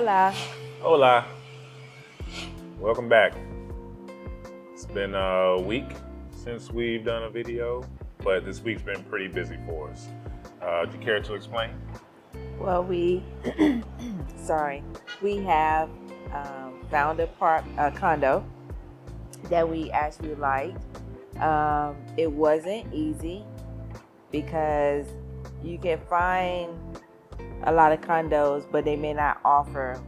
Hola. Hola. Welcome back. It's been a week since we've done a video, but this week's been pretty busy for us. Do you care to explain? Well, we have found a condo that we actually liked. It wasn't easy because you can find a lot of condos, but they may not offer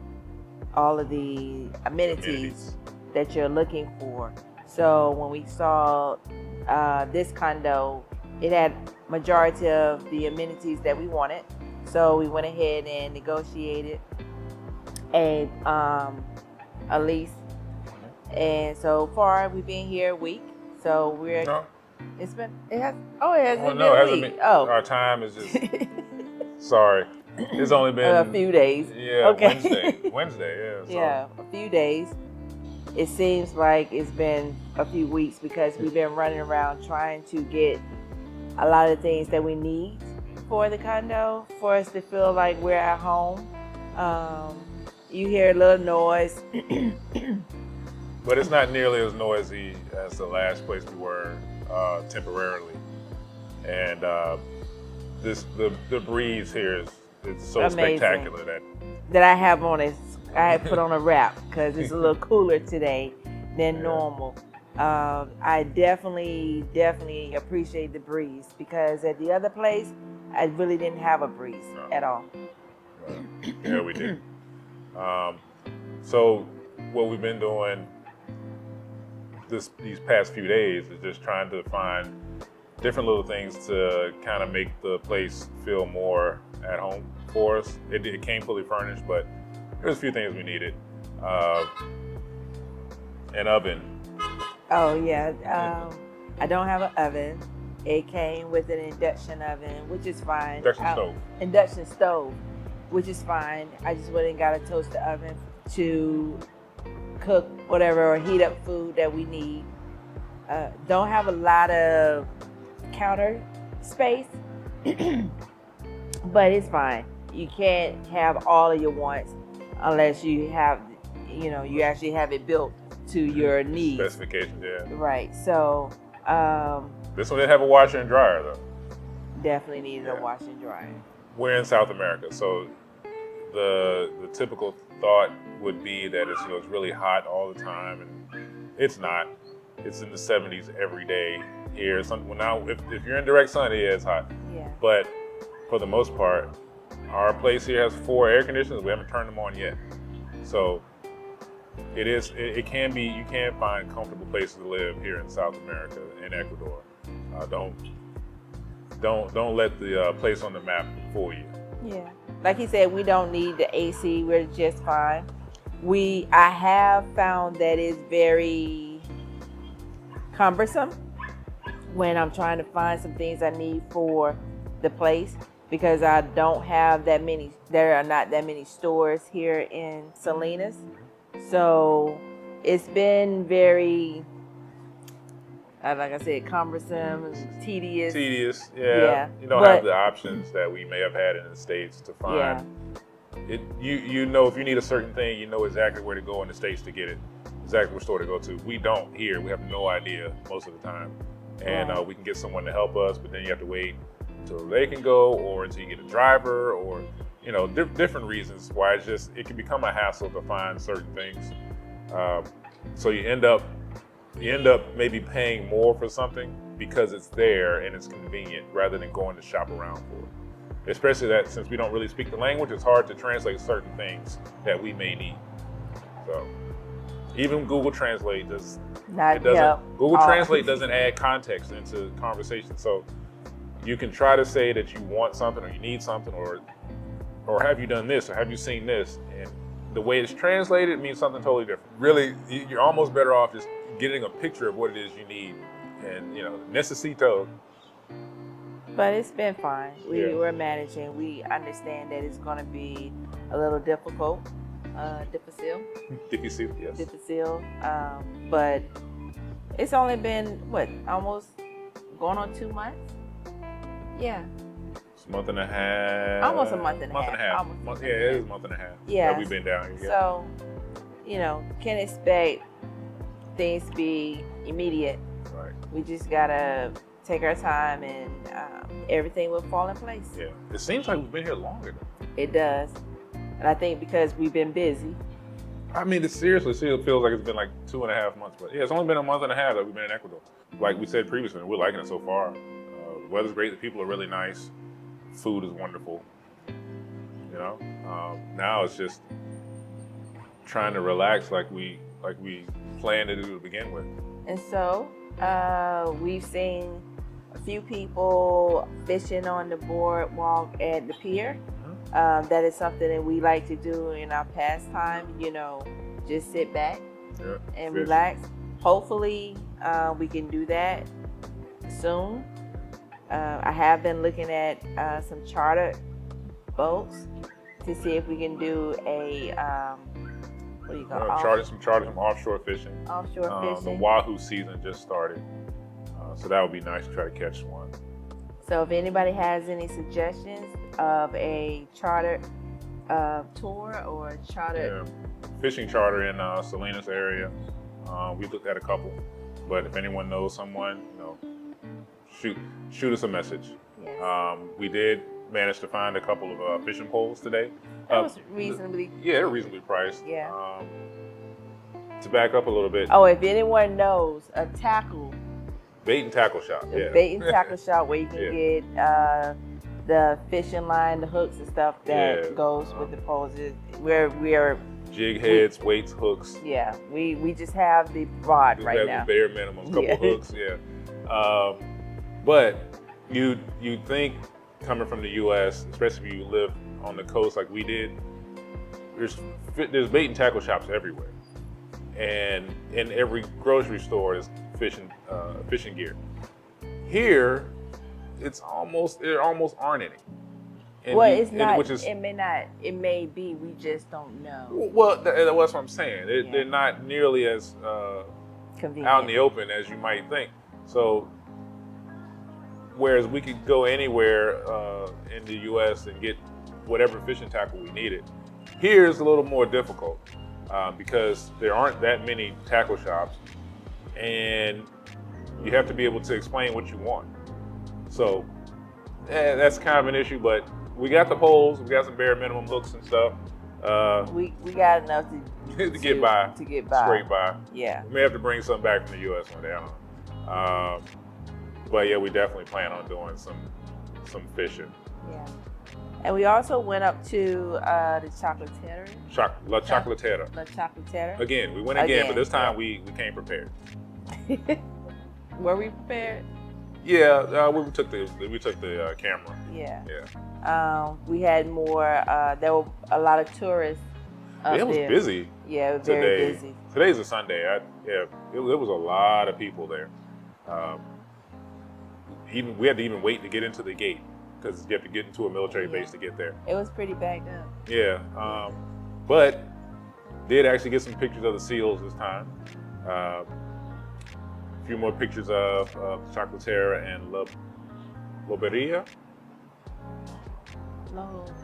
all of the amenities that you're looking for. So when we saw this condo, it had majority of the amenities that we wanted. So we went ahead and negotiated a lease. And so far we've been here a week. So we're No. it hasn't been No, a it hasn't week. been. Oh. Our time is just sorry. It's only been a few days. Yeah, Okay. Wednesday, yeah. So. Yeah, a few days. It seems like it's been a few weeks because we've been running around trying to get a lot of things that we need for the condo for us to feel like we're at home. You hear a little noise. But it's not nearly as noisy as the last place we were temporarily. And the breeze here is so amazing. Spectacular that I have on it. I had put on a wrap because it's a little cooler today than normal. I definitely appreciate the breeze because at the other place, I really didn't have a breeze at all. Yeah, we did. So what we've been doing these past few days is just trying to find different little things to kind of make the place feel more at home for us. It came fully furnished, but there's a few things we needed. An oven. Oh yeah, I don't have an oven. It came with an induction oven, which is fine. Induction stove, which is fine. I just went and got a toaster oven to cook whatever or heat up food that we need. Don't have a lot of counter space, but it's fine. You can't have all of your wants unless you have, you actually have it built to your needs. Specifications, yeah. Right. So this one didn't have a washer and dryer though. Definitely needed a washer and dryer. We're in South America, so the typical thought would be that it's really hot all the time, and it's not. It's in the 70s every day here. Now, if you're in direct sun, yeah, it's hot. Yeah. But for the most part, our place here has 4 air conditioners. We haven't turned them on yet. So it can be, you can find comfortable places to live here in South America, in Ecuador. Don't let the place on the map fool you. Yeah. Like he said, we don't need the AC. We're just fine. I have found that it's very cumbersome when I'm trying to find some things I need for the place because I don't have that many. There are not that many stores here in Salinas, so it's been very, like I said, cumbersome and tedious. Yeah. You don't have the options that we may have had in the States to find. Yeah. If you need a certain thing, you know exactly where to go in the States to get it, exactly what store to go to. We don't here. We have no idea most of the time. And we can get someone to help us, but then you have to wait until they can go or until you get a driver or, different reasons why it can become a hassle to find certain things. So you end up maybe paying more for something because it's there and it's convenient rather than going to shop around for it. Especially that since we don't really speak the language, it's hard to translate certain things that we may need. So even Google Translate Translate doesn't add context into conversation. So you can try to say that you want something or you need something or have you done this or have you seen this, and the way it's translated means something totally different. Really, you're almost better off just getting a picture of what it is you need and necesito. But it's been fine. We're managing. We understand that it's going to be a little difficult. Difficile, yes. Difficile. But it's only been, almost going on 2 months? Yeah. month and a half. Almost a month and a Month half. and a half. Almost a month Yeah, and a it half. is a month and a half. Yeah. That we've been down here. So, can expect things to be immediate. Right. We just gotta take our time, and everything will fall in place. Yeah. It seems like we've been here longer though. It does, and I think because we've been busy. I mean, it seriously still feels like it's been like 2.5 months, but yeah, it's only been a month and a half that we've been in Ecuador. Like we said previously, we're liking it so far. The weather's great, the people are really nice, food is wonderful. Now it's just trying to relax like we planned to do to begin with. And so we've seen a few people fishing on the boardwalk at the pier. That is something that we like to do in our pastime, just sit back and fish. relax. Hopefully, we can do that soon. I have been looking at some chartered boats to see if we can do a, what do you call it? Charter some offshore fishing. Offshore The fishing. Wahoo season just started, so that would be nice to try to catch one. So if anybody has any suggestions of a chartered tour or a chartered fishing charter in Salinas area, we looked at a couple, but if anyone knows someone, shoot us a message. Yes. We did manage to find a couple of fishing poles today. That was reasonably. Yeah, they're reasonably priced. Yeah. To back up a little bit. Oh, if anyone knows a tackle. Bait and tackle shop. Yeah. Bait and tackle shop where you can get the fishing line, the hooks and stuff that goes with the poles. Where we are. Jig heads, weights, hooks. Yeah, we just have the rod right now. The bare minimum, couple hooks. Yeah. But you think coming from the U.S., especially if you live on the coast like we did, there's bait and tackle shops everywhere, and in every grocery store is fishing gear. Here, there almost aren't any. And it's not. Which is, it may not. It may be. We just don't know. Well, that's what I'm saying. They're not nearly as convenient out in the open as you might think. So, whereas we could go anywhere in the U.S. and get whatever fishing tackle we needed, here is a little more difficult because there aren't that many tackle shops, and you have to be able to explain what you want. So that's kind of an issue, but we got the poles, we got some bare minimum hooks and stuff. We got enough to get by. To get by. Scrape by. Yeah. We may have to bring something back from the U.S. one day. I don't know. But yeah, we definitely plan on doing some fishing. Yeah. And we also went up to the Chocolatiera. La Chocolatiera. La Chocolatiera. Again, we went again, but this time we came prepared. Were we prepared? Yeah, we took the camera. Yeah. Yeah. We had more. There were a lot of tourists. It was busy. Yeah, it was today. very busy. Today's a Sunday. It was a lot of people there. We had to even wait to get into the gate because you have to get into a military base to get there. It was pretty backed up. Yeah, but did actually get some pictures of the seals this time. A few more pictures of Chocolatiera and Loberia.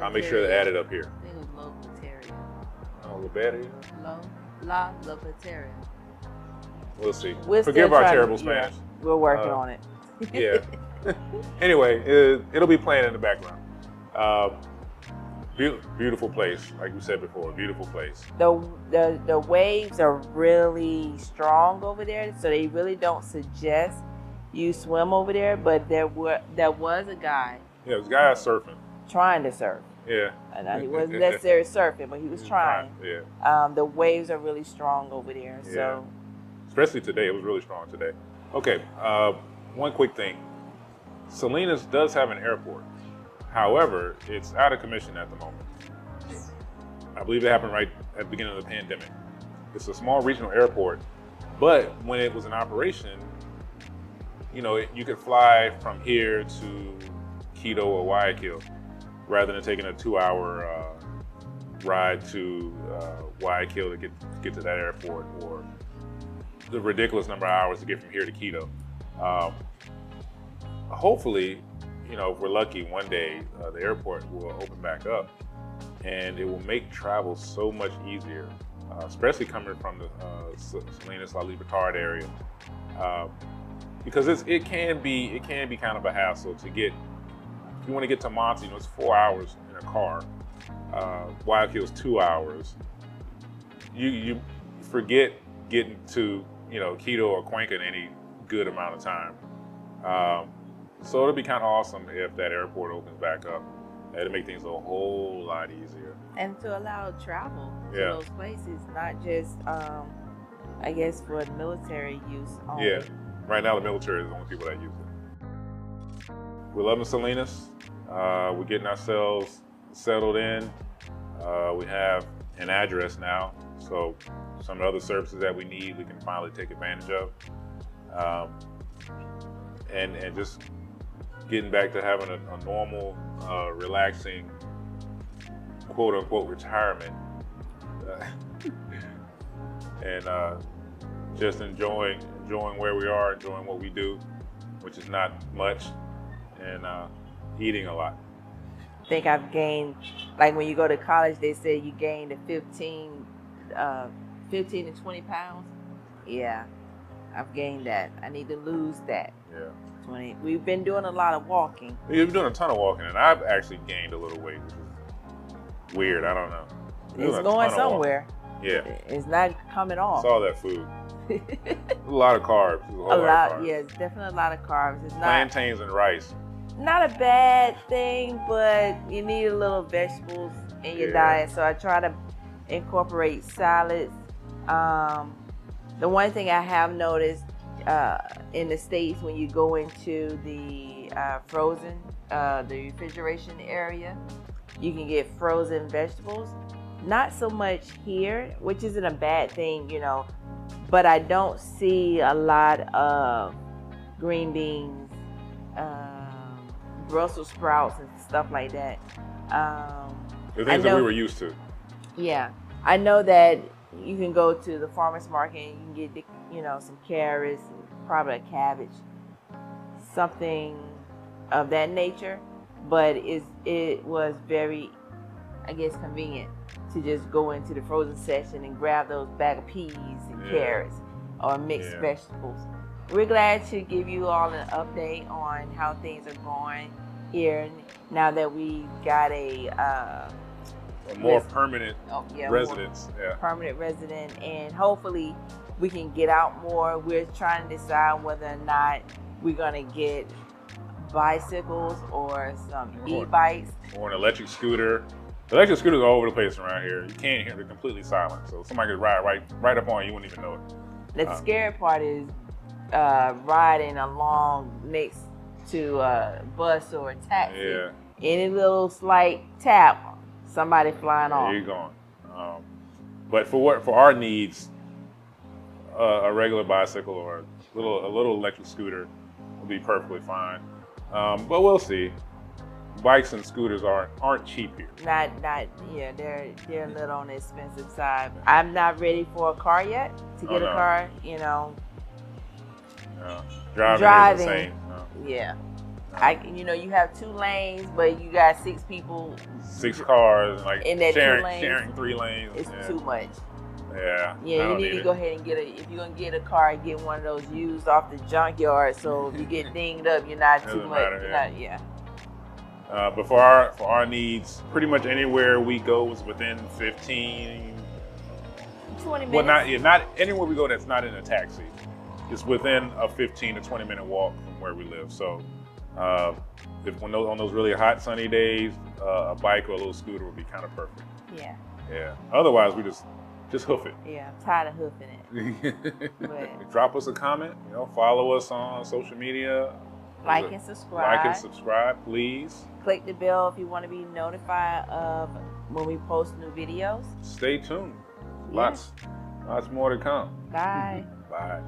I'll make sure to add it up here. I think it was Loberia. Oh, Loberia? La Loberia. We'll see. Forgive our terrible Spanish. We're working on it. Yeah. Anyway, it'll be playing in the background. Beautiful place, like we said before. Beautiful place. The waves are really strong over there, so they really don't suggest you swim over there. But there was a guy. Yeah, this guy surfing. Trying to surf. Yeah. And he wasn't necessarily surfing, but he was trying. Yeah. The waves are really strong over there. Yeah. So. Especially today, it was really strong today. Okay. One quick thing. Salinas does have an airport. However, it's out of commission at the moment. I believe it happened right at the beginning of the pandemic. It's a small regional airport, but when it was in operation, you could fly from here to Quito or Guayaquil rather than taking a 2-hour ride to Guayaquil to get to that airport, or the ridiculous number of hours to get from here to Quito. Hopefully, you know, if we're lucky, one day the airport will open back up, and it will make travel so much easier, especially coming from the Salinas, La Libertad area, because it can be kind of a hassle to get. If you want to get to Monty, you know, it's 4 hours in a car. Guayaquil's 2 hours. You forget getting to, you know, Quito or Cuenca in any good amount of time. So it'll be kind of awesome if that airport opens back up. It'll make things a whole lot easier. And to allow travel to Yeah. those places, not just, I guess, for military use only. Yeah. Right now, the military is the only people that use it. We're loving Salinas. We're getting ourselves settled in. We have an address now, so some of the other services that we need, we can finally take advantage of. And just getting back to having a normal, relaxing, quote unquote, retirement. And just enjoying where we are, enjoying what we do, which is not much, and eating a lot. I think I've gained, like when you go to college, they say you gained a 15 to 20 pounds. Yeah, I've gained that. I need to lose that. Yeah. 20. We've been doing a lot of walking. We've been doing a ton of walking, and I've actually gained a little weight, which is weird. I don't know. It's going somewhere. Yeah. It's not coming off. It's all that food. A lot of carbs. A lot, yeah, it's definitely a lot of carbs. It's not plantains and rice. Not a bad thing, but you need a little vegetables in your diet. So I try to incorporate salads. The one thing I have noticed in the States, when you go into the frozen, the refrigeration area, you can get frozen vegetables. Not so much here, which isn't a bad thing, you know, but I don't see a lot of green beans, Brussels sprouts and stuff like that. The things that we were used to. Yeah, I know that you can go to the farmer's market and you can get, you know, some carrots, probably a cabbage, something of that nature. But it was very, I guess, convenient to just go into the frozen section and grab those bag of peas and carrots or mixed vegetables. We're glad to give you all an update on how things are going here now that we got a more permanent residence. Permanent resident, and hopefully we can get out more. We're trying to decide whether or not we're gonna get bicycles or some e-bikes. Or an electric scooter. The electric scooters are all over the place around here. You can't hear, they're completely silent. So somebody could ride right up on you, you wouldn't even know it. The scary part is riding along next to a bus or a taxi. Yeah. Any little slight tap, somebody flying off. You're gone. But for our needs, a regular bicycle or a little electric scooter will be perfectly fine. But we'll see. Bikes and scooters aren't cheap here. Not yeah, they're a little on the expensive side. I'm not ready for a car yet to get a car, you know. Driving is the same. Yeah. You have 2 lanes, but you got 6 people. 6 cars, like in that sharing 3 lanes. It's too much. Yeah. Yeah, you need to go ahead and if you're gonna get a car, get one of those used off the junkyard, so if you get dinged up, you're not too much. But for our needs, pretty much anywhere we go is within 15, 20 minutes. Well, not anywhere we go that's not in a taxi. It's within a 15 to 20 minute walk from where we live. So if on those really hot sunny days, a bike or a little scooter would be kind of perfect. Yeah. Yeah. Otherwise, we just hoof it. Yeah, I'm tired of hoofing it. But drop us a comment. Follow us on social media. Like and subscribe. Like and subscribe, please. Click the bell if you want to be notified of when we post new videos. Stay tuned. Lots more to come. Bye. Bye.